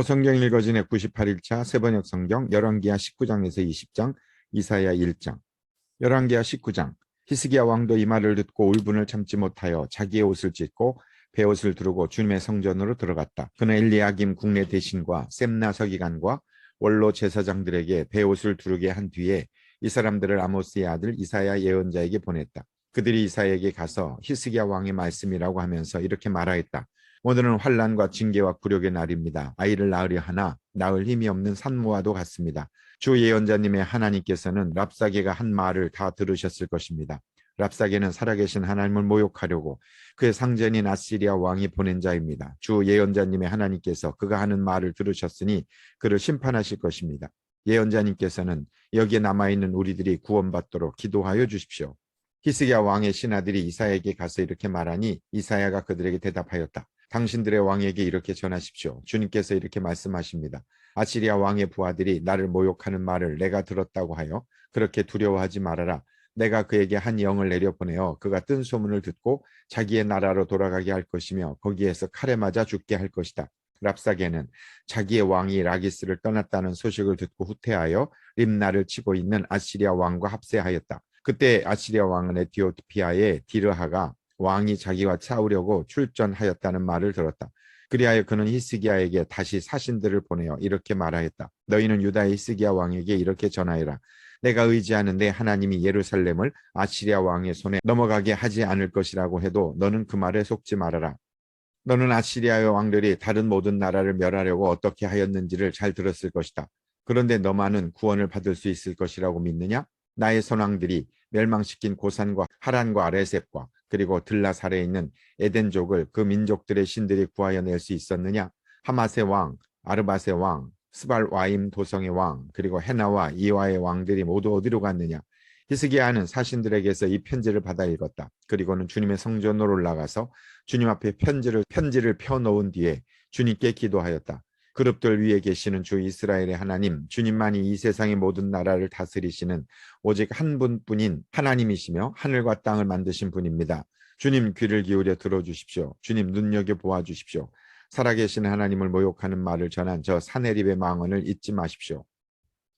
성경 읽어진의 98일차 세번역 성경 열왕기하 19장에서 20장, 이사야 1장. 열왕기하 19장. 히스기야 왕도 이 말을 듣고 울분을 참지 못하여 자기의 옷을 찢고 베옷을 두르고 주님의 성전으로 들어갔다. 그는 엘리야김 국내 대신과 셈나 서기관과 원로 제사장들에게 베옷을 두르게 한 뒤에 이 사람들을 아모스의 아들 이사야 예언자에게 보냈다. 그들이 이사야에게 가서 히스기야 왕의 말씀이라고 하면서 이렇게 말하였다. 오늘은 환난과 징계와 굴욕의 날입니다. 아이를 낳으려 하나 낳을 힘이 없는 산모와도 같습니다. 주 예언자님의 하나님께서는 랍사게가 한 말을 다 들으셨을 것입니다. 랍사게는 살아계신 하나님을 모욕하려고 그의 상전인 아시리아 왕이 보낸 자입니다. 주 예언자님의 하나님께서 그가 하는 말을 들으셨으니 그를 심판하실 것입니다. 예언자님께서는 여기에 남아있는 우리들이 구원받도록 기도하여 주십시오. 히스기야 왕의 신하들이 이사야에게 가서 이렇게 말하니 이사야가 그들에게 대답하였다. 당신들의 왕에게 이렇게 전하십시오. 주님께서 이렇게 말씀하십니다. 아시리아 왕의 부하들이 나를 모욕하는 말을 내가 들었다고 하여 그렇게 두려워하지 말아라. 내가 그에게 한 영을 내려보내어 그가 뜬 소문을 듣고 자기의 나라로 돌아가게 할 것이며 거기에서 칼에 맞아 죽게 할 것이다. 랍사게는 자기의 왕이 라기스를 떠났다는 소식을 듣고 후퇴하여 림나를 치고 있는 아시리아 왕과 합세하였다. 그때 아시리아 왕은 에티오피아의 디르하가 왕이 자기와 싸우려고 출전하였다는 말을 들었다. 그리하여 그는 히스기야에게 다시 사신들을 보내어 이렇게 말하였다. 너희는 유다의 히스기야 왕에게 이렇게 전하여라. 내가 의지하는데 하나님이 예루살렘을 아시리아 왕의 손에 넘어가게 하지 않을 것이라고 해도 너는 그 말에 속지 말아라. 너는 아시리아의 왕들이 다른 모든 나라를 멸하려고 어떻게 하였는지를 잘 들었을 것이다. 그런데 너만은 구원을 받을 수 있을 것이라고 믿느냐? 나의 선왕들이 멸망시킨 고산과 하란과 아레셉과 그리고 들라살에 있는 에덴족을 그 민족들의 신들이 구하여 낼 수 있었느냐? 하맛의 왕, 아르밧의 왕, 스발와임 도성의 왕, 그리고 헤나와 이와의 왕들이 모두 어디로 갔느냐? 히스기야는 사신들에게서 이 편지를 받아 읽었다. 그리고는 주님의 성전으로 올라가서 주님 앞에 편지를 펴놓은 뒤에 주님께 기도하였다. 그룹들 위에 계시는 주 이스라엘의 하나님, 주님만이 이 세상의 모든 나라를 다스리시는 오직 한 분뿐인 하나님이시며 하늘과 땅을 만드신 분입니다. 주님 귀를 기울여 들어주십시오. 주님 눈여겨보아 주십시오. 살아계신 하나님을 모욕하는 말을 전한 저 사내립의 망언을 잊지 마십시오.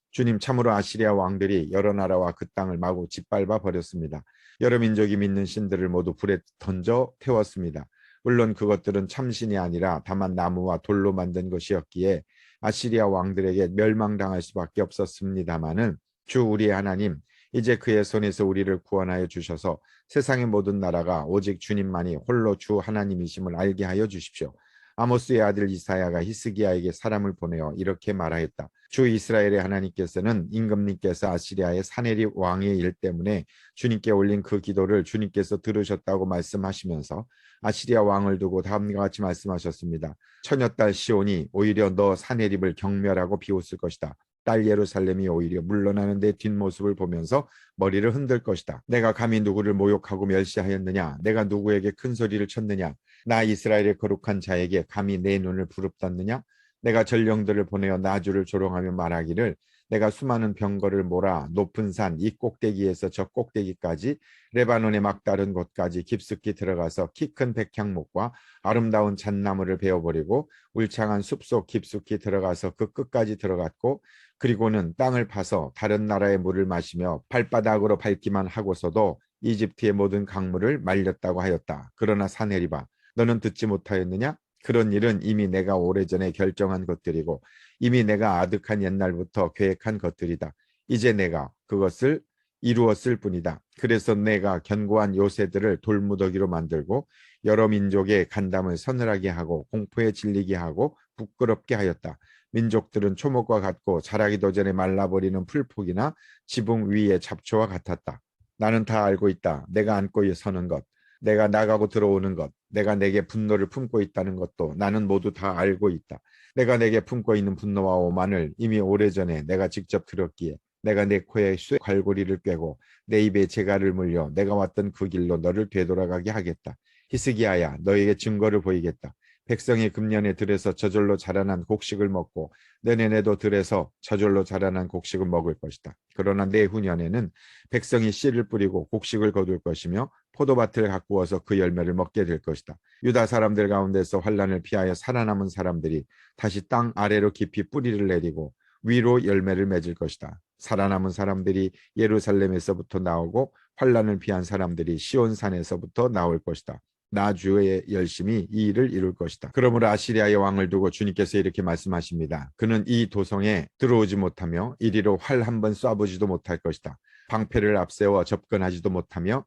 주님, 참으로 아시리아 왕들이 여러 나라와 그 땅을 마구 짓밟아 버렸습니다. 여러 민족이 믿는 신들을 모두 불에 던져 태웠습니다. 물론 그것들은 참신이 아니라 다만 나무와 돌로 만든 것이었기에 아시리아 왕들에게 멸망당할 수밖에 없었습니다마는 주 우리의 하나님, 이제 그의 손에서 우리를 구원하여 주셔서 세상의 모든 나라가 오직 주님만이 홀로 주 하나님이심을 알게 하여 주십시오. 아모스의 아들 이사야가 히스기야에게 사람을 보내어 이렇게 말하였다. 주 이스라엘의 하나님께서는 임금님께서 아시리아의 사네립 왕의 일 때문에 주님께 올린 그 기도를 주님께서 들으셨다고 말씀하시면서 아시리아 왕을 두고 다음과 같이 말씀하셨습니다. 처녀딸 시온이 오히려 너 사네립을 경멸하고 비웃을 것이다. 딸 예루살렘이 오히려 물러나는 내 뒷모습을 보면서 머리를 흔들 것이다. 내가 감히 누구를 모욕하고 멸시하였느냐? 내가 누구에게 큰 소리를 쳤느냐? 나 이스라엘의 거룩한 자에게 감히 내 눈을 부릅떴느냐? 내가 전령들을 보내어 나주를 조롱하며 말하기를 내가 수많은 병거를 몰아 높은 산 이 꼭대기에서 저 꼭대기까지 레바논의 막다른 곳까지 깊숙이 들어가서 키 큰 백향목과 아름다운 잣나무를 베어버리고 울창한 숲속 깊숙이 들어가서 그 끝까지 들어갔고 그리고는 땅을 파서 다른 나라의 물을 마시며 발바닥으로 밟기만 하고서도 이집트의 모든 강물을 말렸다고 하였다. 그러나 사내리바 너는 듣지 못하였느냐? 그런 일은 이미 내가 오래전에 결정한 것들이고 이미 내가 아득한 옛날부터 계획한 것들이다. 이제 내가 그것을 이루었을 뿐이다. 그래서 내가 견고한 요새들을 돌무더기로 만들고 여러 민족의 간담을 서늘하게 하고 공포에 질리게 하고 부끄럽게 하였다. 민족들은 초목과 같고 자라기도 전에 말라버리는 풀폭이나 지붕 위의 잡초와 같았다. 나는 다 알고 있다. 내가 안고 서는 것, 내가 나가고 들어오는 것, 내가 내게 분노를 품고 있다는 것도 나는 모두 다 알고 있다. 내가 내게 품고 있는 분노와 오만을 이미 오래전에 내가 직접 들었기에 내가 내 코에 쇠갈고리를 꿰고 내 입에 재갈을 물려 내가 왔던 그 길로 너를 되돌아가게 하겠다. 히스기야야, 너에게 증거를 보이겠다. 백성이 금년에 들에서 저절로 자라난 곡식을 먹고 내년에도 들에서 저절로 자라난 곡식을 먹을 것이다. 그러나 내후년에는 백성이 씨를 뿌리고 곡식을 거둘 것이며 포도밭을 가꾸어서 그 열매를 먹게 될 것이다. 유다 사람들 가운데서 환난을 피하여 살아남은 사람들이 다시 땅 아래로 깊이 뿌리를 내리고 위로 열매를 맺을 것이다. 살아남은 사람들이 예루살렘에서부터 나오고 환난을 피한 사람들이 시온산에서부터 나올 것이다. 나 주의 열심히 이 일을 이룰 것이다. 그러므로 아시리아의 왕을 두고 주님께서 이렇게 말씀하십니다. 그는 이 도성에 들어오지 못하며 이리로 활 한 번 쏴보지도 못할 것이다. 방패를 앞세워 접근하지도 못하며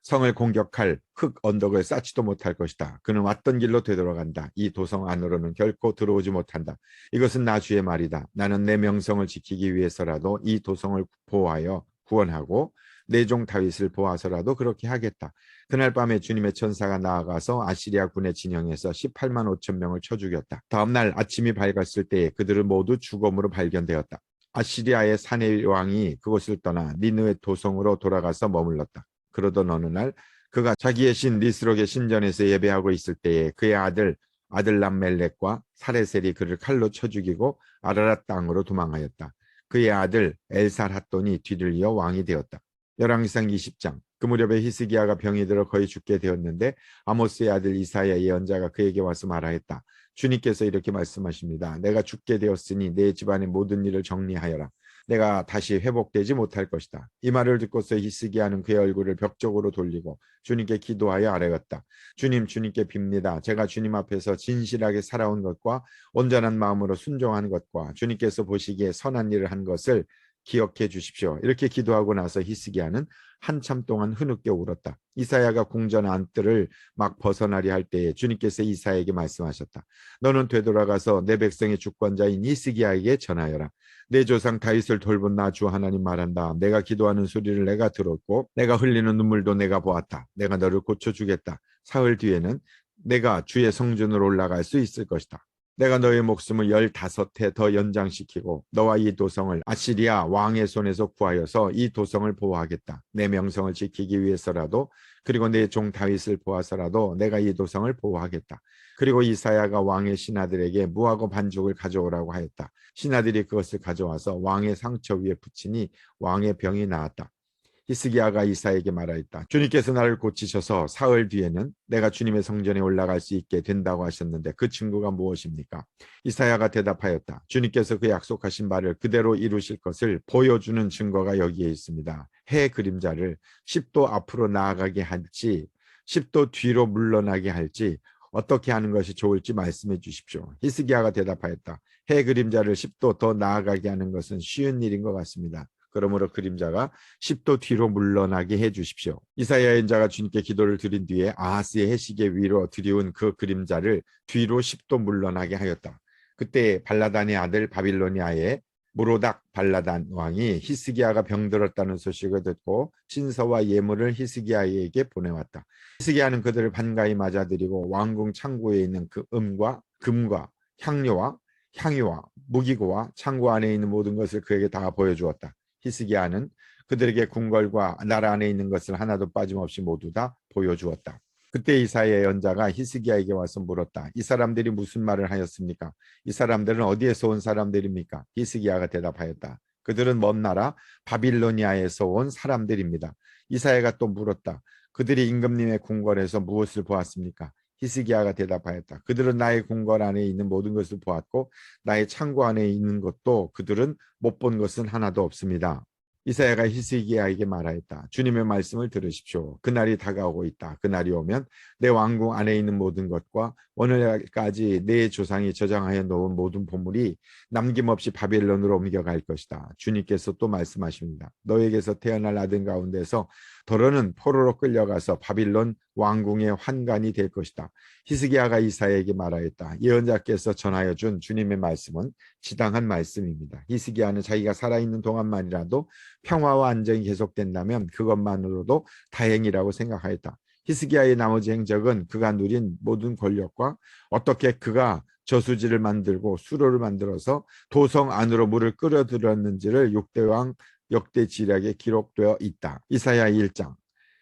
성을 공격할 흙 언덕을 쌓지도 못할 것이다. 그는 왔던 길로 되돌아간다. 이 도성 안으로는 결코 들어오지 못한다. 이것은 나 주의 말이다. 나는 내 명성을 지키기 위해서라도 이 도성을 보호하여 구원하고 내 종 다윗을 보아서라도 그렇게 하겠다. 그날 밤에 주님의 천사가 나아가서 아시리아 군의 진영에서 18만 5천 명을 쳐 죽였다. 다음 날 아침이 밝았을 때에 그들은 모두 죽음으로 발견되었다. 아시리아의 사내 왕이 그곳을 떠나 니느웨 도성으로 돌아가서 머물렀다. 그러던 어느 날 그가 자기의 신 니스록의 신전에서 예배하고 있을 때에 그의 아들람 멜렉과 사레셀이 그를 칼로 쳐 죽이고 아라랏 땅으로 도망하였다. 그의 아들 엘살핫돈이 뒤를 이어 왕이 되었다. 열왕기상 20장. 그 무렵에 히스기야가 병이 들어 거의 죽게 되었는데 아모스의 아들 이사야 예언자가 그에게 와서 말하였다. 주님께서 이렇게 말씀하십니다. 내가 죽게 되었으니 내 집안의 모든 일을 정리하여라. 내가 다시 회복되지 못할 것이다. 이 말을 듣고서 히스기야는 그의 얼굴을 벽 쪽으로 돌리고 주님께 기도하여 아뢰었다. 주님께 빕니다. 제가 주님 앞에서 진실하게 살아온 것과 온전한 마음으로 순종한 것과 주님께서 보시기에 선한 일을 한 것을 기억해 주십시오. 이렇게 기도하고 나서 히스기야는 한참 동안 흐느껴 울었다. 이사야가 궁전 안뜰을 막 벗어나려 할 때에 주님께서 이사야에게 말씀하셨다. 너는 되돌아가서 내 백성의 주권자인 히스기야에게 전하여라. 내 조상 다윗을 돌본 나 주 하나님 말한다. 내가 기도하는 소리를 내가 들었고 내가 흘리는 눈물도 내가 보았다. 내가 너를 고쳐주겠다. 사흘 뒤에는 내가 주의 성전으로 올라갈 수 있을 것이다. 내가 너의 목숨을 15해 더 연장시키고 너와 이 도성을 아시리아 왕의 손에서 구하여서 이 도성을 보호하겠다. 내 명성을 지키기 위해서라도 그리고 내 종 다윗을 보아서라도 내가 이 도성을 보호하겠다. 그리고 이사야가 왕의 신하들에게 무하고 반죽을 가져오라고 하였다. 신하들이 그것을 가져와서 왕의 상처 위에 붙이니 왕의 병이 나았다. 히스기야가 이사야에게 말하였다. 주님께서 나를 고치셔서 사흘 뒤에는 내가 주님의 성전에 올라갈 수 있게 된다고 하셨는데 그 증거가 무엇입니까? 이사야가 대답하였다. 주님께서 그 약속하신 말을 그대로 이루실 것을 보여주는 증거가 여기에 있습니다. 해 그림자를 10도 앞으로 나아가게 할지 10도 뒤로 물러나게 할지 어떻게 하는 것이 좋을지 말씀해 주십시오. 히스기야가 대답하였다. 해 그림자를 10도 더 나아가게 하는 것은 쉬운 일인 것 같습니다. 그러므로 그림자가 10도 뒤로 물러나게 해 주십시오. 이사야 예언자가 주님께 기도를 드린 뒤에 아하스의 해시계 위로 들이운 그 그림자를 뒤로 10도 물러나게 하였다. 그때 발라단의 아들 바빌로니아의 무로닥 발라단 왕이 히스기야가 병들었다는 소식을 듣고 친서와 예물을 히스기야에게 보내왔다. 히스기야는 그들을 반가이 맞아들이고 왕궁 창고에 있는 그 금과 향료와 향유와 무기고와 창고 안에 있는 모든 것을 그에게 다 보여주었다. 히스기야는 그들에게 궁궐과 나라 안에 있는 것을 하나도 빠짐없이 모두 다 보여주었다. 그때 이사야 예언자가 히스기야에게 와서 물었다. 이 사람들이 무슨 말을 하였습니까? 이 사람들은 어디에서 온 사람들입니까? 히스기야가 대답하였다. 그들은 먼 나라 바빌로니아에서 온 사람들입니다. 이사야가 또 물었다. 그들이 임금님의 궁궐에서 무엇을 보았습니까? 히스기야가 대답하였다. 그들은 나의 궁궐 안에 있는 모든 것을 보았고 나의 창고 안에 있는 것도 그들은 못 본 것은 하나도 없습니다. 이사야가 히스기야에게 말하였다. 주님의 말씀을 들으십시오. 그날이 다가오고 있다. 그날이 오면 내 왕궁 안에 있는 모든 것과 오늘까지 내 조상이 저장하여 놓은 모든 보물이 남김없이 바벨론으로 옮겨갈 것이다. 주님께서 또 말씀하십니다. 너에게서 태어날 아들 가운데서 더러는 포로로 끌려가서 바빌론 왕궁의 환관이 될 것이다. 히스기야가 이사야에게 말하였다. 예언자께서 전하여 준 주님의 말씀은 지당한 말씀입니다. 히스기야는 자기가 살아있는 동안만이라도 평화와 안정이 계속된다면 그것만으로도 다행이라고 생각하였다. 히스기야의 나머지 행적은 그가 누린 모든 권력과 어떻게 그가 저수지를 만들고 수로를 만들어서 도성 안으로 물을 끌어들였는지를 6대왕 역대지략에 기록되어 있다. 이사야 1장.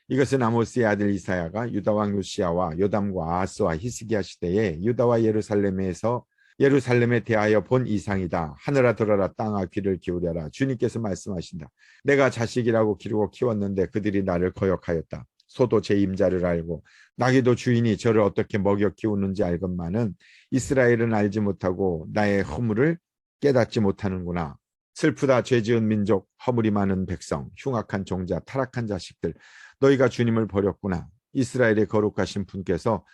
이것은 아모스의 아들 이사야가 유다 왕 요시야와 요담과 아하스와 히스기야 시대에 유다와 예루살렘에 대하여 본 이상이다. 하늘아 들어라, 땅아 귀를 기울여라. 주님께서 말씀하신다. 내가 자식이라고 기르고 키웠는데 그들이 나를 거역하였다. 소도 제 임자를 알고 나귀도 주인이 저를 어떻게 먹여 키우는지 알건만은 이스라엘은 알지 못하고 나의 허물을 깨닫지 못하는구나. 슬프다. 죄 지은 민족, 허물이 많은 백성, 흉악한 종자, 타락한 자식들, 너희가 주님을 버렸구나. 이스라엘의 거룩하신 분께서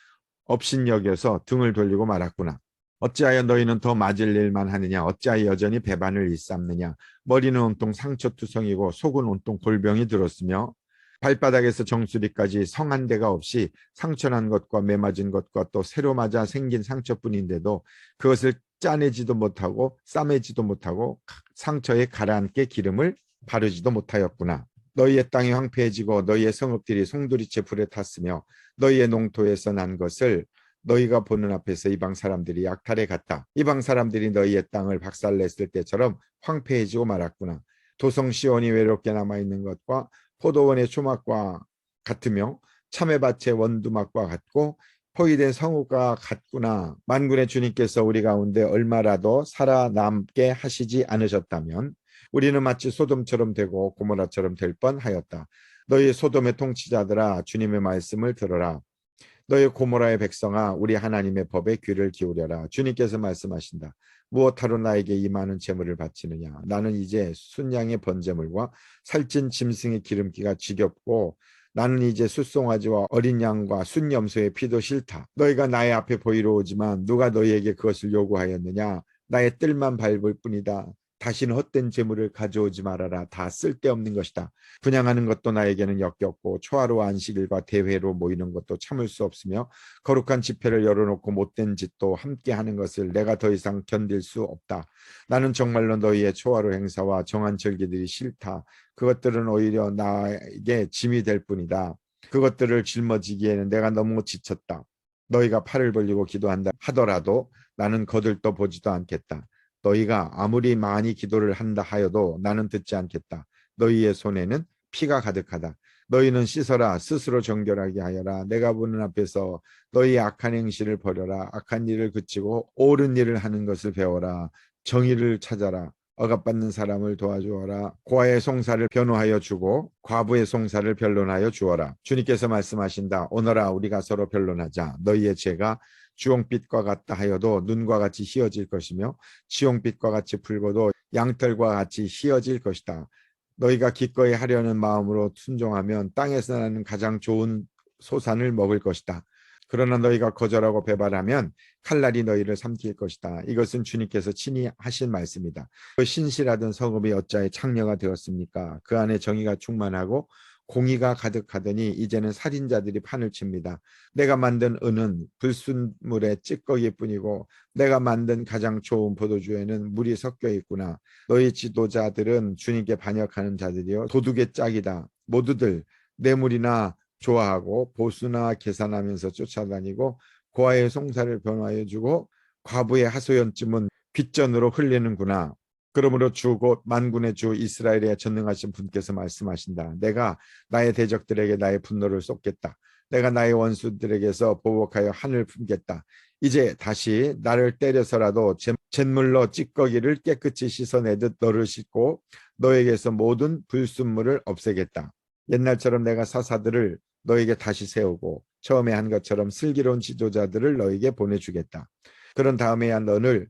업신여겨서 등을 돌리고 말았구나. 어찌하여 너희는 더 맞을 일만 하느냐. 어찌하여 여전히 배반을 일삼느냐. 머리는 온통 상처투성이고 속은 온통 골병이 들었으며 발바닥에서 정수리까지 성 한 대가 없이 상처난 것과 매맞은 것과 또 새로 맞아 생긴 상처뿐인데도 그것을 짜내지도 못하고 싸매지도 못하고 상처에 가라앉게 기름을 바르지도 못하였구나. 너희의 땅이 황폐해지고 너희의 성읍들이 송두리째 불에 탔으며 너희의 농토에서 난 것을 너희가 보는 앞에서 이방 사람들이 약탈해 갔다. 이방 사람들이 너희의 땅을 박살냈을 때처럼 황폐해지고 말았구나. 도성 시온이 외롭게 남아있는 것과 포도원의 초막과 같으며 참외밭의 원두막과 같고 포위된 성읍과 같구나. 만군의 주님께서 우리 가운데 얼마라도 살아남게 하시지 않으셨다면 우리는 마치 소돔처럼 되고 고모라처럼 될 뻔하였다. 너희 소돔의 통치자들아, 주님의 말씀을 들어라. 너희 고모라의 백성아, 우리 하나님의 법에 귀를 기울여라. 주님께서 말씀하신다. 무엇하러 나에게 이 많은 제물을 바치느냐. 나는 이제 순양의 번제물과 살찐 짐승의 기름기가 지겹고 나는 이제 숫송아지와 어린 양과 순염소의 피도 싫다. 너희가 나의 앞에 보이러 오지만 누가 너희에게 그것을 요구하였느냐. 나의 뜰만 밟을 뿐이다. 다시는 헛된 재물을 가져오지 말아라. 다 쓸데없는 것이다. 분향하는 것도 나에게는 역겹고 초하루 안식일과 대회로 모이는 것도 참을 수 없으며 거룩한 집회를 열어놓고 못된 짓도 함께하는 것을 내가 더 이상 견딜 수 없다. 나는 정말로 너희의 초하루 행사와 정한 절기들이 싫다. 그것들은 오히려 나에게 짐이 될 뿐이다. 그것들을 짊어지기에는 내가 너무 지쳤다. 너희가 팔을 벌리고 기도한다 하더라도 나는 거들떠 보지도 않겠다. 너희가 아무리 많이 기도를 한다 하여도 나는 듣지 않겠다. 너희의 손에는 피가 가득하다. 너희는 씻어라. 스스로 정결하게 하여라. 내가 보는 앞에서 너희의 악한 행실을 버려라. 악한 일을 그치고 옳은 일을 하는 것을 배워라. 정의를 찾아라. 억압받는 사람을 도와주어라. 고아의 송사를 변호하여 주고 과부의 송사를 변론하여 주어라. 주님께서 말씀하신다. 오너라, 우리가 서로 변론하자. 너희의 죄가 주홍빛과 같다 하여도 눈과 같이 희어질 것이며 지홍빛과 같이 붉어도 양털과 같이 희어질 것이다. 너희가 기꺼이 하려는 마음으로 순종하면 땅에서 나는 가장 좋은 소산을 먹을 것이다. 그러나 너희가 거절하고 배반하면 칼날이 너희를 삼킬 것이다. 이것은 주님께서 친히 하신 말씀이다. 그 신실하던 성읍이 어찌하여 창녀가 되었습니까? 그 안에 정의가 충만하고 공의가 가득하더니 이제는 살인자들이 판을 칩니다. 내가 만든 은은 불순물의 찌꺼기뿐이고 내가 만든 가장 좋은 포도주에는 물이 섞여 있구나. 너희 지도자들은 주님께 반역하는 자들이요 도둑의 짝이다. 모두들 뇌물이나 좋아하고 보수나 계산하면서 쫓아다니고 고아의 송사를 변화해 주고 과부의 하소연쯤은 빚전으로 흘리는구나. 그러므로 주 곧 만군의 주 이스라엘의 전능하신 분께서 말씀하신다. 내가 나의 대적들에게 나의 분노를 쏟겠다. 내가 나의 원수들에게서 보복하여 한을 품겠다. 이제 다시 나를 때려서라도 잿물로 찌꺼기를 깨끗이 씻어내듯 너를 씻고 너에게서 모든 불순물을 없애겠다. 옛날처럼 내가 사사들을 너에게 다시 세우고 처음에 한 것처럼 슬기로운 지도자들을 너에게 보내주겠다. 그런 다음에야 너를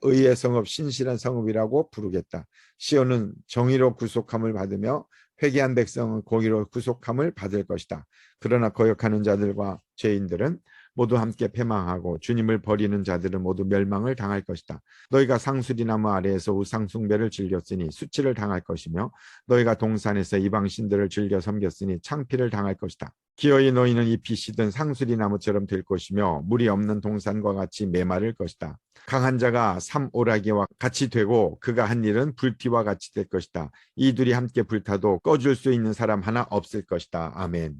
의의 성읍 신실한 성읍이라고 부르겠다. 시온은 정의로 구속함을 받으며 회개한 백성은 공의로 구속함을 받을 것이다. 그러나 거역하는 자들과 죄인들은 모두 함께 패망하고 주님을 버리는 자들은 모두 멸망을 당할 것이다. 너희가 상수리나무 아래에서 우상 숭배를 즐겼으니 수치를 당할 것이며 너희가 동산에서 이방 신들을 즐겨 섬겼으니 창피를 당할 것이다. 기어이 너희는 잎이 시든 상수리나무처럼 될 것이며 물이 없는 동산과 같이 메마를 것이다. 강한 자가 삼오라기와 같이 되고 그가 한 일은 불티와 같이 될 것이다. 이 둘이 함께 불타도 꺼줄 수 있는 사람 하나 없을 것이다. 아멘.